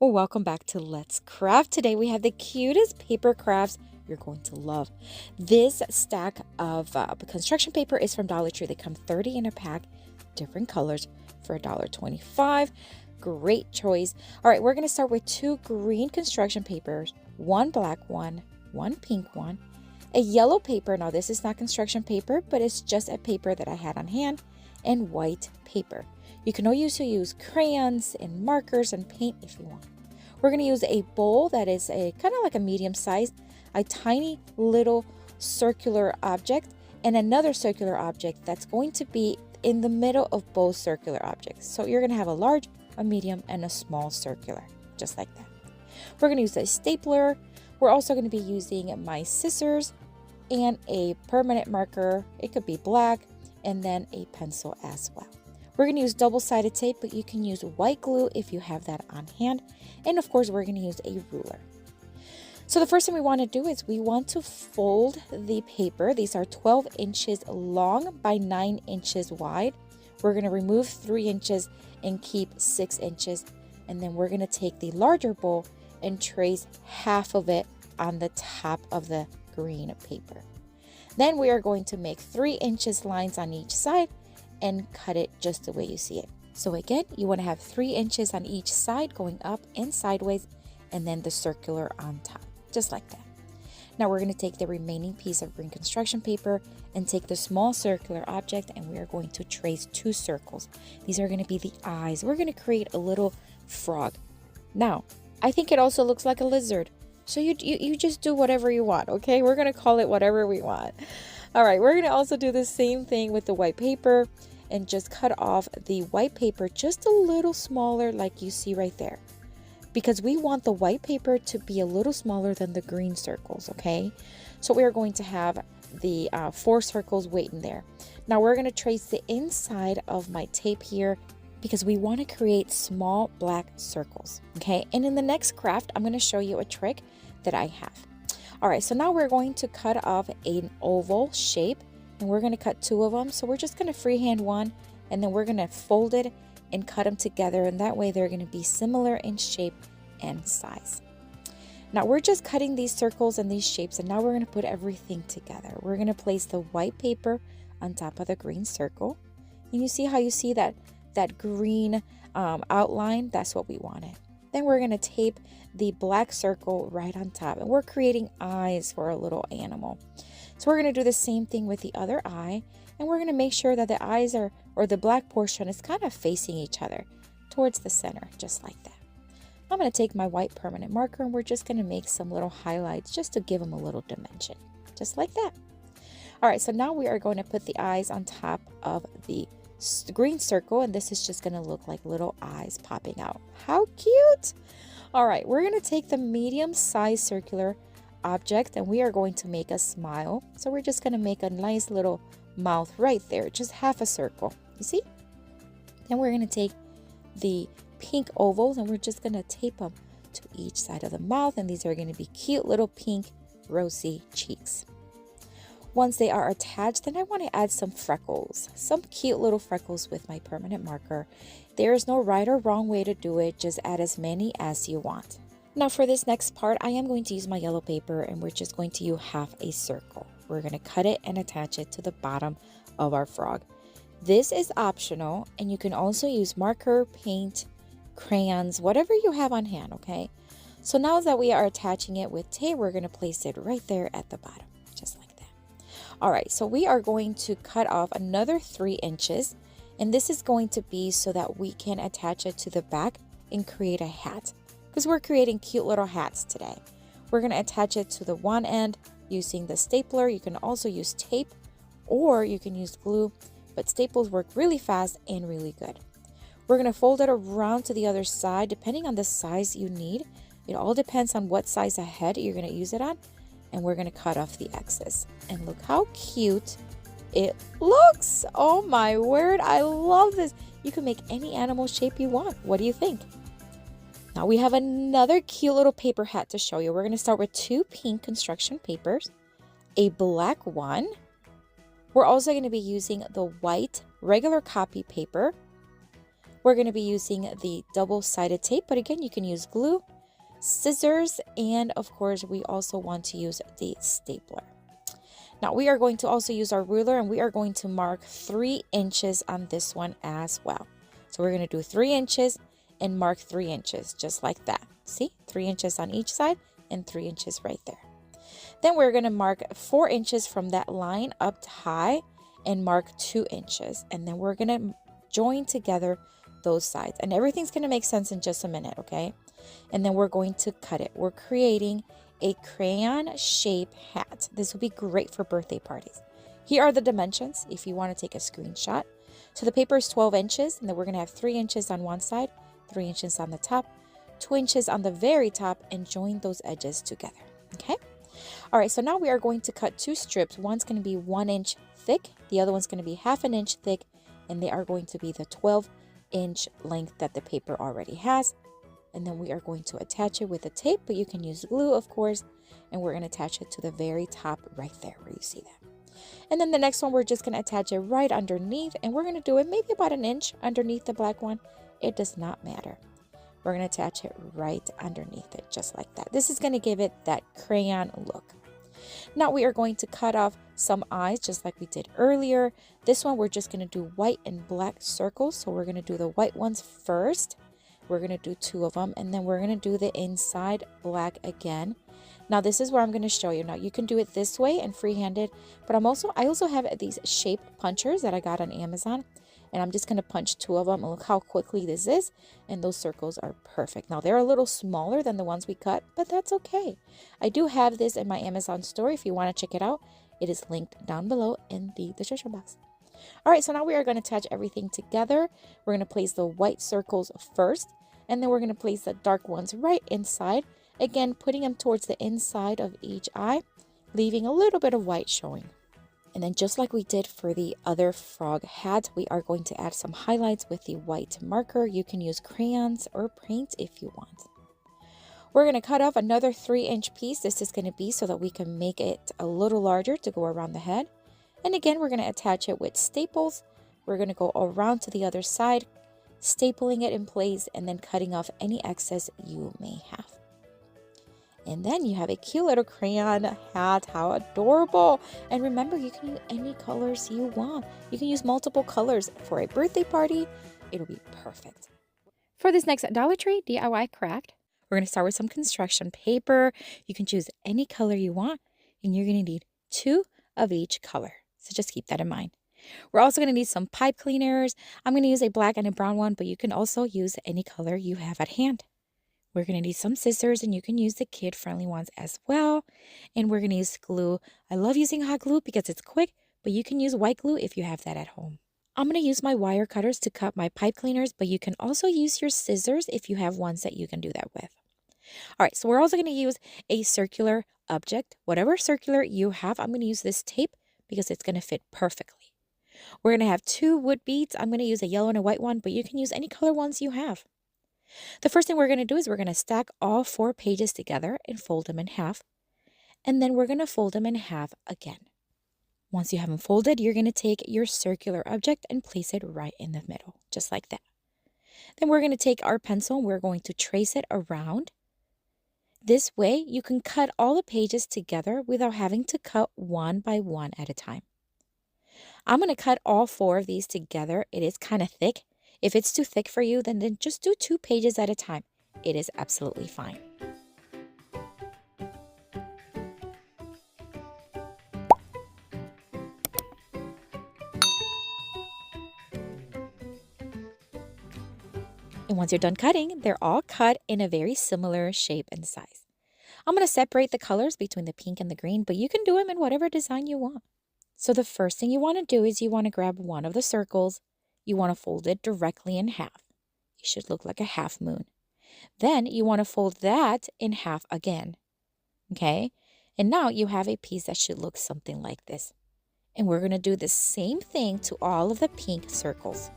Well, welcome back to Let's Craft. Today we have the cutest paper crafts you're going to love. This stack of construction paper is from Dollar Tree. They come 30 in a pack, different colors for $1.25. Great choice. All right, we're going to start with 2 green construction papers, 1 black one, 1 pink one, a yellow paper. Now this is not construction paper, but it's just a paper that I had on hand, and white paper. You can also use crayons and markers and paint if you want. We're going to use a bowl that is a kind of like a medium size, a tiny little circular object, and another circular object that's going to be in the middle of both circular objects. So you're going to have a large, a medium, and a small circular, just like that. We're going to use a stapler. We're also going to be using my scissors and a permanent marker. It could be black, and then a pencil as well. We're going to use double-sided tape, but you can use white glue if you have that on hand. And of course, we're going to use a ruler. So the first thing we want to do is we want to fold the paper. These are 12 inches long by 9 inches wide. We're going to remove 3 inches and keep 6 inches. And then we're going to take the larger bowl and trace half of it on the top of the green paper. Then we are going to make 3 inches lines on each side and cut it just the way you see it. So again, you want to have 3 inches on each side going up and sideways, and then the circular on top, just like that. Now we're going to take the remaining piece of green construction paper and take the small circular object, and we are going to trace 2 circles. These are going to be the eyes. We're going to create a little frog. Now, I think it also looks like a lizard. So you just do whatever you want, okay? We're going to call it whatever we want. All right, we're going to also do the same thing with the white paper and just cut off the white paper just a little smaller like you see right there. Because we want the white paper to be a little smaller than the green circles, okay? So we are going to have the 4 circles waiting there. Now we're going to trace the inside of my tape here because we want to create small black circles, okay? And in the next craft, I'm going to show you a trick that I have. All right, so now we're going to cut off an oval shape, and we're going to cut 2 of them. So we're just going to freehand one, and then we're going to fold it and cut them together, and that way they're going to be similar in shape and size. Now we're just cutting these circles and these shapes, and now we're going to put everything together. We're going to place the white paper on top of the green circle, and you see how you see that green outline? That's what we wanted. Then we're going to tape the black circle right on top, and we're creating eyes for a little animal. So we're going to do the same thing with the other eye, and we're going to make sure that the eyes are, or the black portion is kind of facing each other towards the center, just like that. I'm going to take my white permanent marker, and we're just going to make some little highlights just to give them a little dimension, just like that. All right, so now we are going to put the eyes on top of the green circle, and this is just going to look like little eyes popping out. How cute! All right, we're going to take the medium size circular object, and we are going to make a smile. So we're just going to make a nice little mouth right there, just half a circle, you see? Then we're going to take the pink ovals, and we're just going to tape them to each side of the mouth, and these are going to be cute little pink rosy cheeks. Once they are attached, then I want to add some freckles, some cute little freckles with my permanent marker. There is no right or wrong way to do it, just add as many as you want. Now for this next part, I am going to use my yellow paper, and we're just going to use half a circle. We're going to cut it and attach it to the bottom of our frog. This is optional, and you can also use marker, paint, crayons, whatever you have on hand, okay? So now that we are attaching it with tape, we're going to place it right there at the bottom, just like that. All right, so we are going to cut off another 3 inches, and this is going to be so that we can attach it to the back and create a hat, because we're creating cute little hats today. We're going to attach it to the one end using the stapler. You can also use tape, or you can use glue, but staples work really fast and really good. We're going to fold it around to the other side depending on the size you need. It all depends on what size of head you're going to use it on, and we're going to cut off the excess. And look how cute it looks. Oh my word, I love this. You can make any animal shape you want. What do you think? Now we have another cute little paper hat to show you. We're going to start with 2 pink construction papers, a black one. We're also going to be using the white regular copy paper. We're going to be using the double-sided tape, but again, you can use glue, scissors, and of course, we also want to use the stapler. Now, we are going to also use our ruler, and we are going to mark 3 inches on this one as well. So we're going to do 3 inches and mark 3 inches, just like that. See, 3 inches on each side and 3 inches right there. Then we're going to mark 4 inches from that line up high and mark 2 inches. And then we're going to join together those sides. And everything's going to make sense in just a minute, okay? And then we're going to cut it. We're creating a crayon shape hat. This will be great for birthday parties. Here are the dimensions if you want to take a screenshot. So the paper is 12 inches, and then we're going to have 3 inches on one side, 3 inches on the top, 2 inches on the very top, and join those edges together, okay? All right, so now we are going to cut 2 strips. One's going to be 1 inch thick, the other one's going to be 1/2 inch thick, and they are going to be the 12-inch length that the paper already has. And then we are going to attach it with a tape, but you can use glue, of course, and we're going to attach it to the very top right there where you see that. And then the next one, we're just going to attach it right underneath, and we're going to do it maybe about 1 inch underneath the black one. It does not matter. We're going to attach it right underneath it, just like that. This is going to give it that crayon look. Now we are going to cut off some eyes, just like we did earlier. This one, we're just going to do white and black circles. So we're going to do the white ones first. We're going to do 2 of them, and then we're going to do the inside black again. Now this is where I'm going to show you. Now you can do it this way and freehanded, but I also have these shape punchers that I got on Amazon, and I'm just going to punch 2 of them, and look how quickly this is, and those circles are perfect. Now they're a little smaller than the ones we cut, but that's okay. I do have this in my Amazon store if you want to check it out. It is linked down below in the description box. All right, so now we are going to attach everything together. We're going to place the white circles first, and then we're going to place the dark ones right inside. Again, putting them towards the inside of each eye, leaving a little bit of white showing. And then just like we did for the other frog hat, we are going to add some highlights with the white marker. You can use crayons or paint if you want. We're going to cut off another 3-inch piece. This is going to be so that we can make it a little larger to go around the head. And again, we're going to attach it with staples. We're going to go around to the other side, stapling it in place, and then cutting off any excess you may have. And then you have a cute little crayon hat. How adorable. And remember, you can use any colors you want. You can use multiple colors for a birthday party. It'll be perfect. For this next Dollar Tree DIY craft, we're going to start with some construction paper. You can choose any color you want, and you're going to need 2 of each color. So just keep that in mind. We're also going to need some pipe cleaners. I'm going to use a black and a brown one, but you can also use any color you have at hand. We're going to need some scissors, and you can use the kid-friendly ones as well. And we're going to use glue. I love using hot glue because it's quick, but you can use white glue if you have that at home. I'm going to use my wire cutters to cut my pipe cleaners, but you can also use your scissors if you have ones that you can do that with. All right, so we're also going to use a circular object. Whatever circular you have, I'm going to use this tape because it's going to fit perfectly. We're going to have 2 wood beads. I'm going to use a yellow and a white one, but you can use any color ones you have. The first thing we're going to do is we're going to stack all 4 pages together and fold them in half. And then we're going to fold them in half again. Once you have them folded, you're going to take your circular object and place it right in the middle, just like that. Then we're going to take our pencil and we're going to trace it around. This way, you can cut all the pages together without having to cut one by one at a time. I'm going to cut all 4 of these together. It is kind of thick. If it's too thick for you, then just do 2 pages at a time. It is absolutely fine. And once you're done cutting, they're all cut in a very similar shape and size. I'm going to separate the colors between the pink and the green, but you can do them in whatever design you want. So the first thing you want to do is you want to grab one of the circles. You want to fold it directly in half. It should look like a half moon. Then you want to fold that in half again. Okay? And now you have a piece that should look something like this. And we're going to do the same thing to all of the pink circles.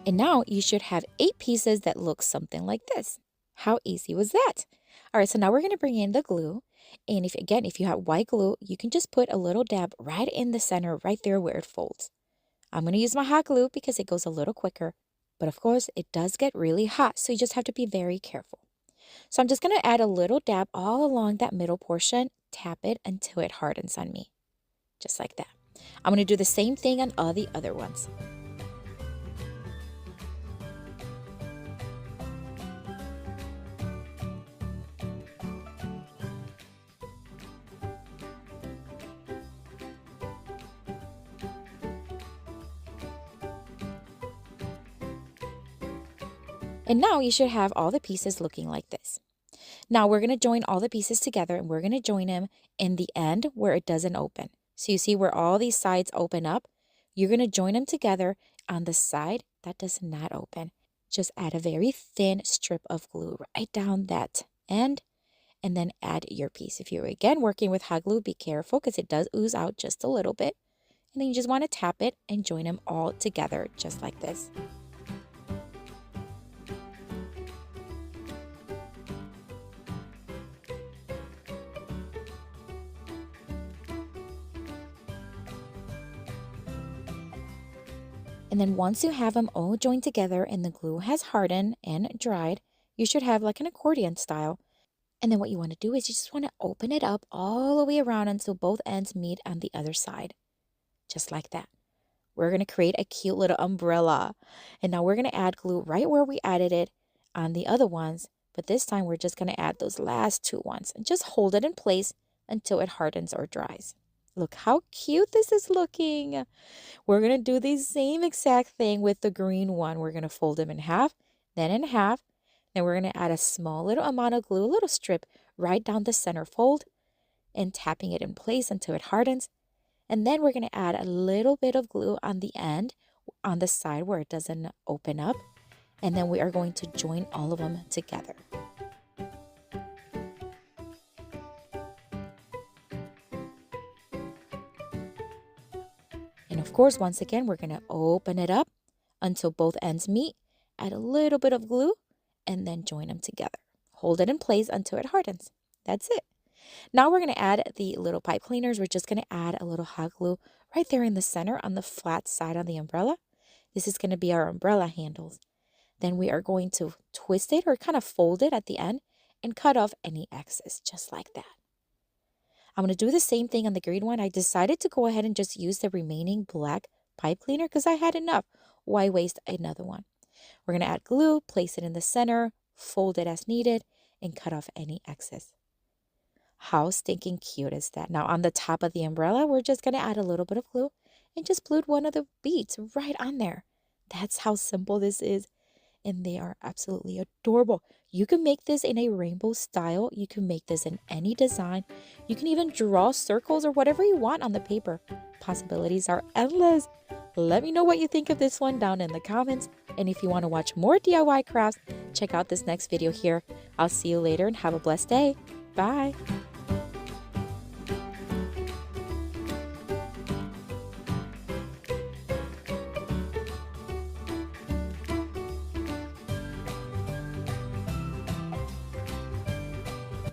And now you should have 8 pieces that look something like this. How easy was that? All right, so now we're going to bring in the glue. And if you have white glue, you can just put a little dab right in the center, right there where it folds. I'm going to use my hot glue because it goes a little quicker. But of course, it does get really hot, so you just have to be very careful. So I'm just going to add a little dab all along that middle portion, tap it until it hardens on me. Just like that. I'm going to do the same thing on all the other ones. And now you should have all the pieces looking like this. Now we're going to join all the pieces together and we're going to join them in the end where it doesn't open. So you see where all these sides open up? You're going to join them together on the side that does not open. Just add a very thin strip of glue right down that end and then add your piece. If you're again working with hot glue, be careful because it does ooze out just a little bit. And then you just want to tap it and join them all together just like this. And then once you have them all joined together and the glue has hardened and dried, you should have like an accordion style. And then what you want to do is you just want to open it up all the way around until both ends meet on the other side. Just like that. We're going to create a cute little umbrella. And now we're going to add glue right where we added it on the other ones. But this time we're just going to add those last 2 ones and just hold it in place until it hardens or dries. Look how cute this is looking. We're going to do the same exact thing with the green one. We're going to fold them in half, then in half. Then we're going to add a small little amount of glue, a little strip right down the center fold and tapping it in place until it hardens. And then we're going to add a little bit of glue on the end, on the side where it doesn't open up. And then we are going to join all of them together. And of course, once again, we're going to open it up until both ends meet, add a little bit of glue, and then join them together. Hold it in place until it hardens. That's it. Now we're going to add the little pipe cleaners. We're just going to add a little hot glue right there in the center on the flat side of the umbrella. This is going to be our umbrella handles. Then we are going to twist it or kind of fold it at the end and cut off any excess, just like that. I'm going to do the same thing on the green one. I decided to go ahead and just use the remaining black pipe cleaner because I had enough. Why waste another one? We're going to add glue, place it in the center, fold it as needed, and cut off any excess. How stinking cute is that? Now on the top of the umbrella, we're just going to add a little bit of glue and just glue one of the beads right on there. That's how simple this is. And they are absolutely adorable. You can make this in a rainbow style. You can make this in any design. You can even draw circles or whatever you want on the paper. Possibilities are endless. Let me know what you think of this one down in the comments. And if you want to watch more DIY crafts, check out this next video here. I'll see you later and have a blessed day. Bye.